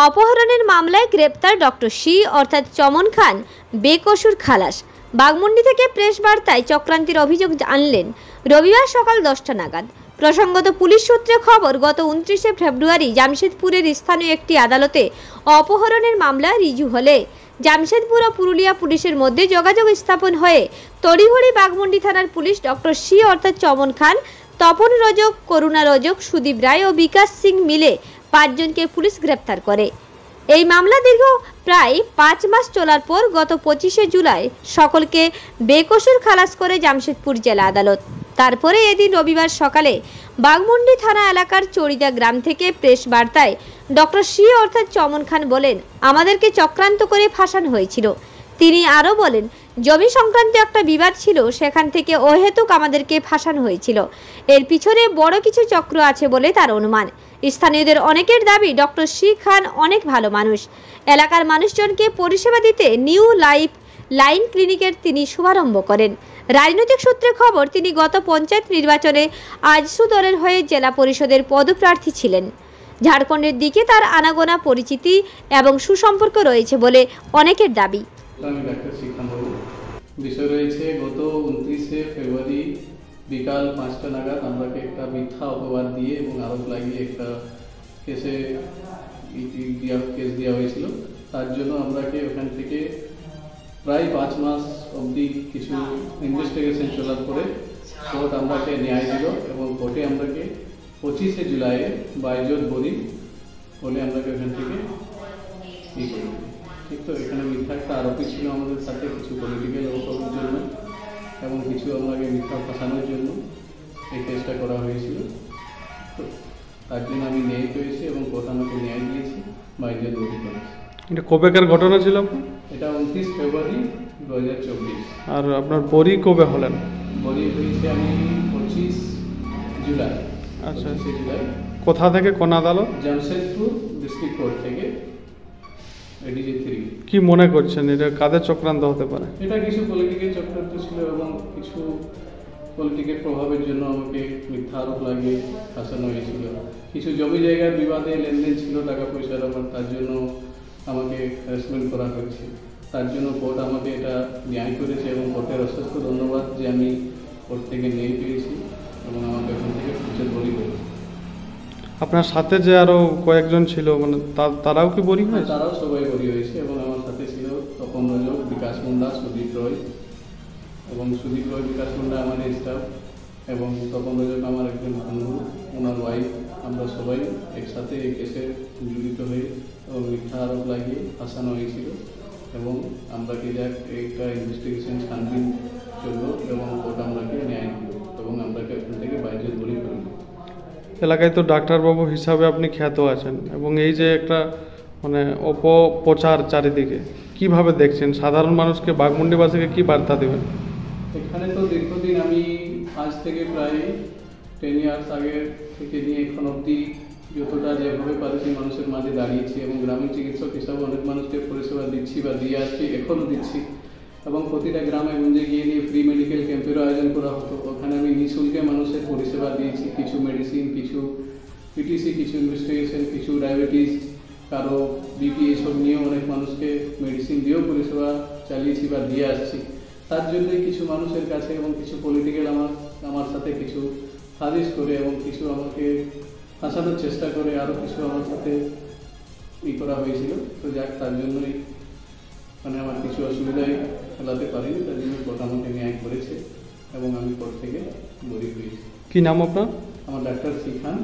অপহরণের মামলায় গ্রেপ্তার ডক্টর সি অর্থাৎ চমন খান বেকসুর খালাস। বাঘমুন্ডি থেকে প্রেস বার্তায় চক্রান্তের অভিযোগ আনলেন রবিবার সকাল 10টা নাগাদ। প্রসঙ্গত, পুলিশ সূত্রে খবর, গত 29শে ফেব্রুয়ারি জামশেদপুরের স্থানীয় একটি আদালতে অপহরণের মামলা রিজু হলে জামশেদপুর ও পুরুলিয়া পুলিশের মধ্যে যোগাযোগ স্থাপন হয়ে তড়িঘড়ি বাঘমুন্ডি থানার পুলিশ ডক্টর সি অর্থাৎ চমন খান, তপন রজক, করুণা রজক, সুদীপ রায় ও বিকাশ সিং মিলে 5 জনকে পুলিশ গ্রেপ্তার করে। এই মামলা দীর্ঘ প্রায় 5 মাস চলার পর গত 25শে জুলাই সকলকে বেকসুর খালাস করে জামশেদপুর জেলা আদালত। তারপরে এদিন রবিবার সকালে বাঘমুন্ডি থানা এলাকার চড়িদা গ্রাম থেকে প্রেস বার্তায় ডক্টর সি অর্থাৎ চমন খান বলেন, আমাদেরকে চক্রান্ত করে ফাঁসানো হয়েছিল। তিনি আরও বলেন, জমি সংক্রান্ত একটা বিবাদ ছিল, সেখান থেকে অহেতুক আমাদেরকে ফাঁসানো হয়েছিল। এর পিছনে বড় কিছু চক্র আছে বলে তার অনুমান। স্থানীয়দের অনেকের দাবি, ডক্টর সি খান অনেক ভালো মানুষ। এলাকার মানুষজনকে পরিষেবা দিতে নিউ লাইফ লাইন ক্লিনিকের তিনি শুভারম্ভ করেন। রাজনৈতিক সূত্রে খবর, তিনি গত পঞ্চায়েত নির্বাচনে আজসু দলের হয়ে জেলা পরিষদের পদপ্রার্থী ছিলেন। ঝাড়খণ্ডের দিকে তার আনাগোনা পরিচিতি এবং সুসম্পর্ক রয়েছে বলে অনেকের দাবি। আমি ডাক্তার শিখান বাবু। বিষয় রয়েছে, গত 29শে ফেব্রুয়ারি বিকাল 5টা নাগাদ আমাকে একটা মিথ্যা অপবাদ দিয়ে এবং আরোপ লাগিয়ে একটা কেস দেওয়া হয়েছিল। তার জন্য আমরাকে ওখান থেকে প্রায় 5 মাস অবধি কিছু ইনভেস্টিগেশন চলার পরে কোর্ট আমরাকে ন্যায় দিল এবং কোর্টে আমরাকে 25শে জুলাই বাইজোর বলে আমরাকে ওখান থেকে করি। ঠিক তো, এখানে মিথ্যা একটা আরোপী ছিল আমাদের সাথে, কিছু পলিটিক্যাল ওপরের জন্য এবং কিছু আমাকে মিথ্যা ফাঁসানোর জন্য এই কেসটা করা হয়েছিল। তো তার জন্য আমি ন্যায় পেয়েছি এবং কোর্ট আমাকে ন্যায় দিয়েছি, বাইজোর করেছে। এটা কবেকার ঘটনা ছিল? এটা 29 ফেব্রুয়ারি 2024। আর আপনার বরি কবে হলেন? বরি হয়েছে আমি 25 জুলাই। আচ্ছা, 25 জুলাই। কোথা থেকে, কোন আদালত? জামশেদপুর ডিস্ট্রিক্ট কোর্ট থেকে এডিজি 3। কি মনে করছেন এটা কাদের চক্রান্ত হতে পারে? এটা কিছু পলিটিক্যাল চক্রান্ত ছিল এবং কিছু পলিটিক্যাল প্রভাবের জন্য আমাকে মিথ্যা আরোপ লাগিয়ে ফাঁসানো হয়েছিল। কিছু জমি জায়গার বিবাদে লেনদেন ছিল, টাকা পয়সার আমার, তার জন্য আমাকে হ্যারাসমেন্ট করা হয়েছে। তার জন্য কোর্ট আমাকে এটা ন্যায় করেছে এবং কোর্টের অসংখ্য ধন্যবাদ যে আমি কোর্ট থেকে ন্যায় পেয়েছি এবং আমাকে ওখান থেকে পুলিশের বরি করেছে। আপনার সাথে যে আরো কয়েকজন ছিল, মানে তারাও কি বরি হয়েছে? তারাও সবাই বরি হয়েছে এবং আমার সাথে ছিল তপন রজক, বিকাশ মুন্ডা, সুদীপ রয় এবং সুদীপ রয়, বিকাশ মুন্ডা আমাদের স্টাফ এবং তপন রজক আমার একজন বন্ধু, ওনার ওয়াইফ। আমরা সবাই একসাথে এই কেসে জড়িত হয়ে এবং মিথ্যা আরোপ লাগিয়ে ফাঁসানো হয়েছিল এবং আমরাকে যাক একটা ইনভেস্টিগেশন ছানবিন চললো এবং কোর্ট আমরাকে ন্যায় দিল এবং আমরাকে ওখান থেকে বাইজোর বরি করল। এলাকায় তো ডাক্তারবাবু হিসাবে আপনি খ্যাত আছেন এবং এই যে একটা মানে অপপ্রচার চারিদিকে, কিভাবে দেখছেন? সাধারণ মানুষকে, বাঘমুন্ডিবাসীকে কি বার্তা দেবেন? এখানে তো দীর্ঘদিন আমি আজ থেকে প্রায় 10 ইয়ার্স আগে থেকে নিয়ে এখন অবধি যতটা যেভাবে পারেছি মানুষের মাঝে দাঁড়িয়েছি এবং গ্রামীণ চিকিৎসক হিসাবে অনেক মানুষকে পরিষেবা দিচ্ছি বা দিয়ে আসছি, এখনও দিচ্ছি। এবং প্রতিটা গ্রামে গঞ্জে গিয়ে নিয়ে ফ্রি মেডিকেল ক্যাম্পেরও আয়োজন করা হতো, ওখানে আমি নিঃশুল্কে মানুষের পরিষেবা দিয়েছি। কিছু মেডিসিন, কিছু পিটিসি, কিছু ইনভেস্টিগেশন, কিছু ডায়াবেটিস, কারো বিপি, এসব নিয়েও অনেক মানুষকে মেডিসিন দিয়েও পরিষেবা চালিয়েছি বা দিয়ে আসছি। তার জন্যই কিছু মানুষের কাছে এবং কিছু পলিটিক্যাল আমার সাথে কিছু সাজিশ করে এবং কিছু আমাকে ফাঁসানোর চেষ্টা করে, আরও কিছু আমার সাথে করা হয়েছিল। তো যাক, তার জন্যই মানে আমার কিছু অসুবিধায় ফেলাতে পারিনি, তার জন্য কোর্ট আমাকে ন্যায় করেছে এবং আমি কোর্ট থেকে বরি হয়েছি। কি নাম আপনার? আমার ডাক্তার শিখান।